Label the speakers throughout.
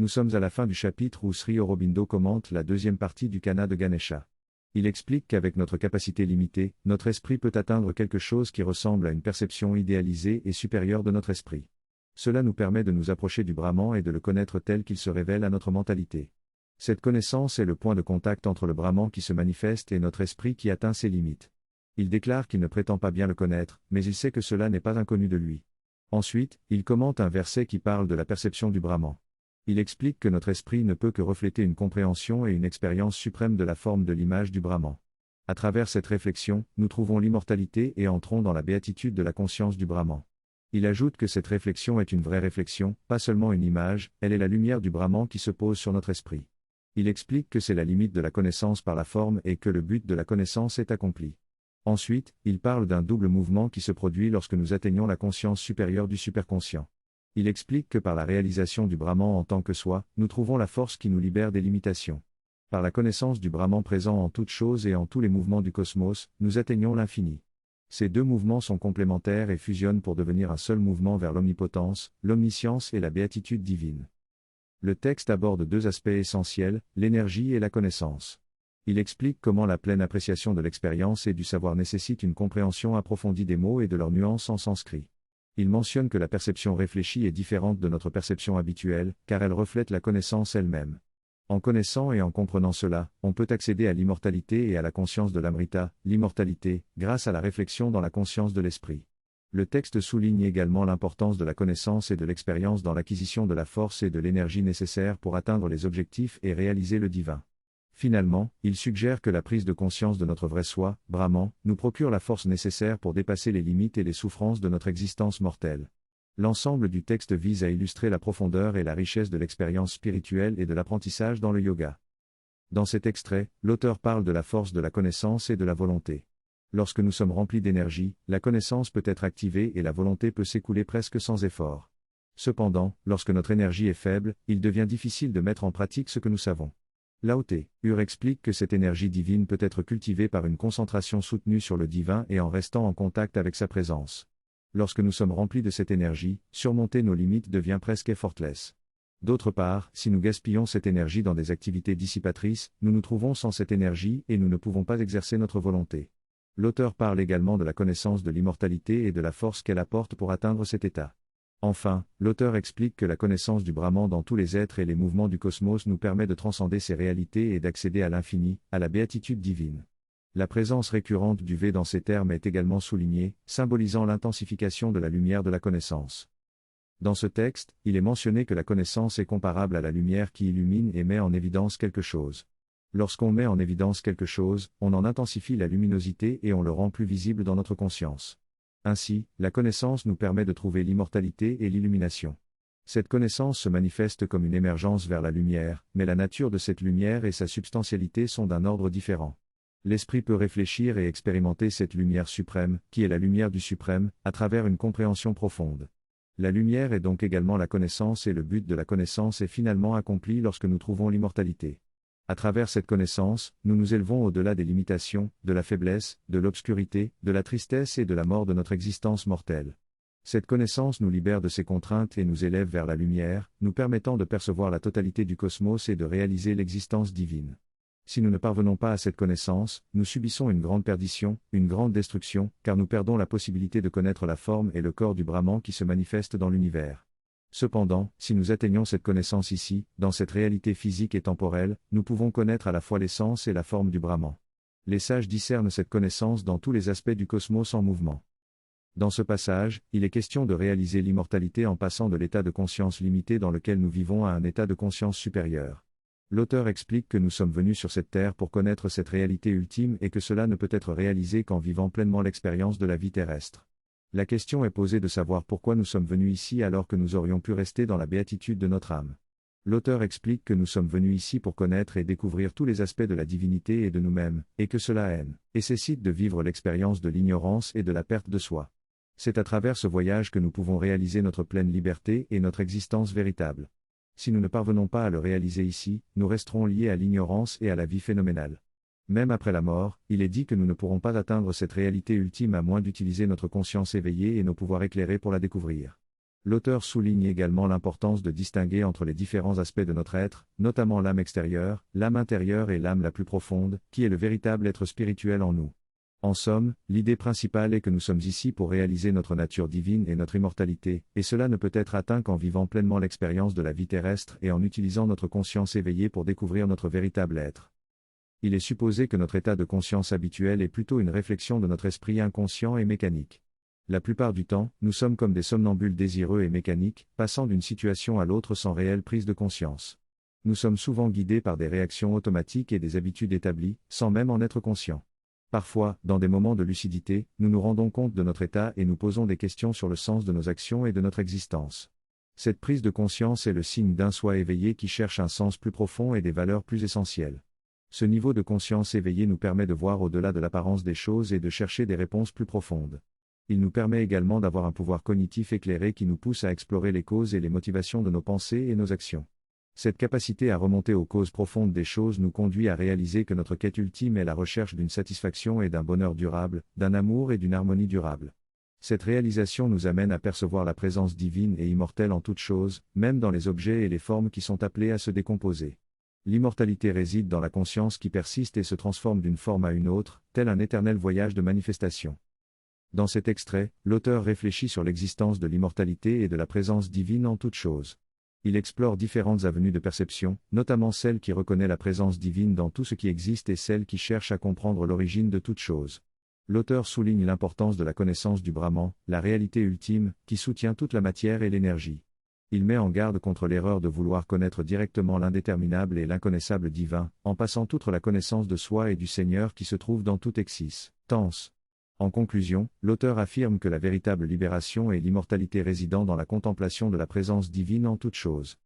Speaker 1: Nous sommes à la fin du chapitre où Sri Aurobindo commente la deuxième partie du Kana de Ganesha. Il explique qu'avec notre capacité limitée, notre esprit peut atteindre quelque chose qui ressemble à une perception idéalisée et supérieure de notre esprit. Cela nous permet de nous approcher du Brahman et de le connaître tel qu'il se révèle à notre mentalité. Cette connaissance est le point de contact entre le Brahman qui se manifeste et notre esprit qui atteint ses limites. Il déclare qu'il ne prétend pas bien le connaître, mais il sait que cela n'est pas inconnu de lui. Ensuite, il commente un verset qui parle de la perception du Brahman. Il explique que notre esprit ne peut que refléter une compréhension et une expérience suprême de la forme de l'image du Brahman. À travers cette réflexion, nous trouvons l'immortalité et entrons dans la béatitude de la conscience du Brahman. Il ajoute que cette réflexion est une vraie réflexion, pas seulement une image, elle est la lumière du Brahman qui se pose sur notre esprit. Il explique que c'est la limite de la connaissance par la forme et que le but de la connaissance est accompli. Ensuite, il parle d'un double mouvement qui se produit lorsque nous atteignons la conscience supérieure du superconscient. Il explique que par la réalisation du Brahman en tant que soi, nous trouvons la force qui nous libère des limitations. Par la connaissance du Brahman présent en toutes choses et en tous les mouvements du cosmos, nous atteignons l'infini. Ces deux mouvements sont complémentaires et fusionnent pour devenir un seul mouvement vers l'omnipotence, l'omniscience et la béatitude divine. Le texte aborde deux aspects essentiels, l'énergie et la connaissance. Il explique comment la pleine appréciation de l'expérience et du savoir nécessite une compréhension approfondie des mots et de leurs nuances en sanskrit. Il mentionne que la perception réfléchie est différente de notre perception habituelle, car elle reflète la connaissance elle-même. En connaissant et en comprenant cela, on peut accéder à l'immortalité et à la conscience de l'amrita, l'immortalité, grâce à la réflexion dans la conscience de l'esprit. Le texte souligne également l'importance de la connaissance et de l'expérience dans l'acquisition de la force et de l'énergie nécessaires pour atteindre les objectifs et réaliser le divin. Finalement, il suggère que la prise de conscience de notre vrai soi, Brahman, nous procure la force nécessaire pour dépasser les limites et les souffrances de notre existence mortelle. L'ensemble du texte vise à illustrer la profondeur et la richesse de l'expérience spirituelle et de l'apprentissage dans le yoga. Dans cet extrait, l'auteur parle de la force de la connaissance et de la volonté. Lorsque nous sommes remplis d'énergie, la connaissance peut être activée et la volonté peut s'écouler presque sans effort. Cependant, lorsque notre énergie est faible, il devient difficile de mettre en pratique ce que nous savons. Lao Tse explique que cette énergie divine peut être cultivée par une concentration soutenue sur le divin et en restant en contact avec sa présence. Lorsque nous sommes remplis de cette énergie, surmonter nos limites devient presque effortless. D'autre part, si nous gaspillons cette énergie dans des activités dissipatrices, nous nous trouvons sans cette énergie et nous ne pouvons pas exercer notre volonté. L'auteur parle également de la connaissance de l'immortalité et de la force qu'elle apporte pour atteindre cet état. Enfin, l'auteur explique que la connaissance du Brahman dans tous les êtres et les mouvements du cosmos nous permet de transcender ces réalités et d'accéder à l'infini, à la béatitude divine. La présence récurrente du V dans ces termes est également soulignée, symbolisant l'intensification de la lumière de la connaissance. Dans ce texte, il est mentionné que la connaissance est comparable à la lumière qui illumine et met en évidence quelque chose. Lorsqu'on met en évidence quelque chose, on en intensifie la luminosité et on le rend plus visible dans notre conscience. Ainsi, la connaissance nous permet de trouver l'immortalité et l'illumination. Cette connaissance se manifeste comme une émergence vers la lumière, mais la nature de cette lumière et sa substantialité sont d'un ordre différent. L'esprit peut réfléchir et expérimenter cette lumière suprême, qui est la lumière du suprême, à travers une compréhension profonde. La lumière est donc également la connaissance et le but de la connaissance est finalement accompli lorsque nous trouvons l'immortalité. À travers cette connaissance, nous nous élevons au-delà des limitations, de la faiblesse, de l'obscurité, de la tristesse et de la mort de notre existence mortelle. Cette connaissance nous libère de ces contraintes et nous élève vers la lumière, nous permettant de percevoir la totalité du cosmos et de réaliser l'existence divine. Si nous ne parvenons pas à cette connaissance, nous subissons une grande perdition, une grande destruction, car nous perdons la possibilité de connaître la forme et le corps du Brahman qui se manifeste dans l'univers. Cependant, si nous atteignons cette connaissance ici, dans cette réalité physique et temporelle, nous pouvons connaître à la fois l'essence et la forme du Brahman. Les sages discernent cette connaissance dans tous les aspects du cosmos en mouvement. Dans ce passage, il est question de réaliser l'immortalité en passant de l'état de conscience limité dans lequel nous vivons à un état de conscience supérieur. L'auteur explique que nous sommes venus sur cette terre pour connaître cette réalité ultime et que cela ne peut être réalisé qu'en vivant pleinement l'expérience de la vie terrestre. La question est posée de savoir pourquoi nous sommes venus ici alors que nous aurions pu rester dans la béatitude de notre âme. L'auteur explique que nous sommes venus ici pour connaître et découvrir tous les aspects de la divinité et de nous-mêmes, et que cela nécessite de vivre l'expérience de l'ignorance et de la perte de soi. C'est à travers ce voyage que nous pouvons réaliser notre pleine liberté et notre existence véritable. Si nous ne parvenons pas à le réaliser ici, nous resterons liés à l'ignorance et à la vie phénoménale. Même après la mort, il est dit que nous ne pourrons pas atteindre cette réalité ultime à moins d'utiliser notre conscience éveillée et nos pouvoirs éclairés pour la découvrir. L'auteur souligne également l'importance de distinguer entre les différents aspects de notre être, notamment l'âme extérieure, l'âme intérieure et l'âme la plus profonde, qui est le véritable être spirituel en nous. En somme, l'idée principale est que nous sommes ici pour réaliser notre nature divine et notre immortalité, et cela ne peut être atteint qu'en vivant pleinement l'expérience de la vie terrestre et en utilisant notre conscience éveillée pour découvrir notre véritable être. Il est supposé que notre état de conscience habituel est plutôt une réflexion de notre esprit inconscient et mécanique. La plupart du temps, nous sommes comme des somnambules désireux et mécaniques, passant d'une situation à l'autre sans réelle prise de conscience. Nous sommes souvent guidés par des réactions automatiques et des habitudes établies, sans même en être conscients. Parfois, dans des moments de lucidité, nous nous rendons compte de notre état et nous posons des questions sur le sens de nos actions et de notre existence. Cette prise de conscience est le signe d'un soi éveillé qui cherche un sens plus profond et des valeurs plus essentielles. Ce niveau de conscience éveillé nous permet de voir au-delà de l'apparence des choses et de chercher des réponses plus profondes. Il nous permet également d'avoir un pouvoir cognitif éclairé qui nous pousse à explorer les causes et les motivations de nos pensées et nos actions. Cette capacité à remonter aux causes profondes des choses nous conduit à réaliser que notre quête ultime est la recherche d'une satisfaction et d'un bonheur durable, d'un amour et d'une harmonie durable. Cette réalisation nous amène à percevoir la présence divine et immortelle en toutes choses, même dans les objets et les formes qui sont appelés à se décomposer. L'immortalité réside dans la conscience qui persiste et se transforme d'une forme à une autre, tel un éternel voyage de manifestation. Dans cet extrait, l'auteur réfléchit sur l'existence de l'immortalité et de la présence divine en toutes choses. Il explore différentes avenues de perception, notamment celle qui reconnaît la présence divine dans tout ce qui existe et celle qui cherche à comprendre l'origine de toute chose. L'auteur souligne l'importance de la connaissance du Brahman, la réalité ultime, qui soutient toute la matière et l'énergie. Il met en garde contre l'erreur de vouloir connaître directement l'indéterminable et l'inconnaissable divin, en passant toute la connaissance de soi et du Seigneur qui se trouve dans toute existence. En conclusion, l'auteur affirme que la véritable libération est l'immortalité résidant dans la contemplation de la présence divine en toutes choses.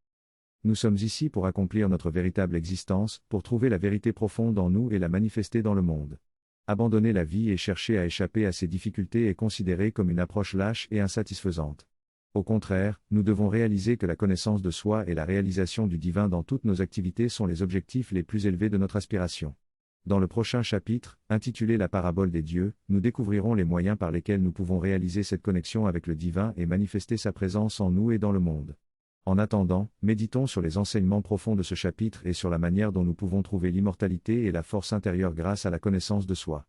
Speaker 1: Nous sommes ici pour accomplir notre véritable existence, pour trouver la vérité profonde en nous et la manifester dans le monde. Abandonner la vie et chercher à échapper à ses difficultés est considéré comme une approche lâche et insatisfaisante. Au contraire, nous devons réaliser que la connaissance de soi et la réalisation du divin dans toutes nos activités sont les objectifs les plus élevés de notre aspiration. Dans le prochain chapitre, intitulé La parabole des dieux, nous découvrirons les moyens par lesquels nous pouvons réaliser cette connexion avec le divin et manifester sa présence en nous et dans le monde. En attendant, méditons sur les enseignements profonds de ce chapitre et sur la manière dont nous pouvons trouver l'immortalité et la force intérieure grâce à la connaissance de soi.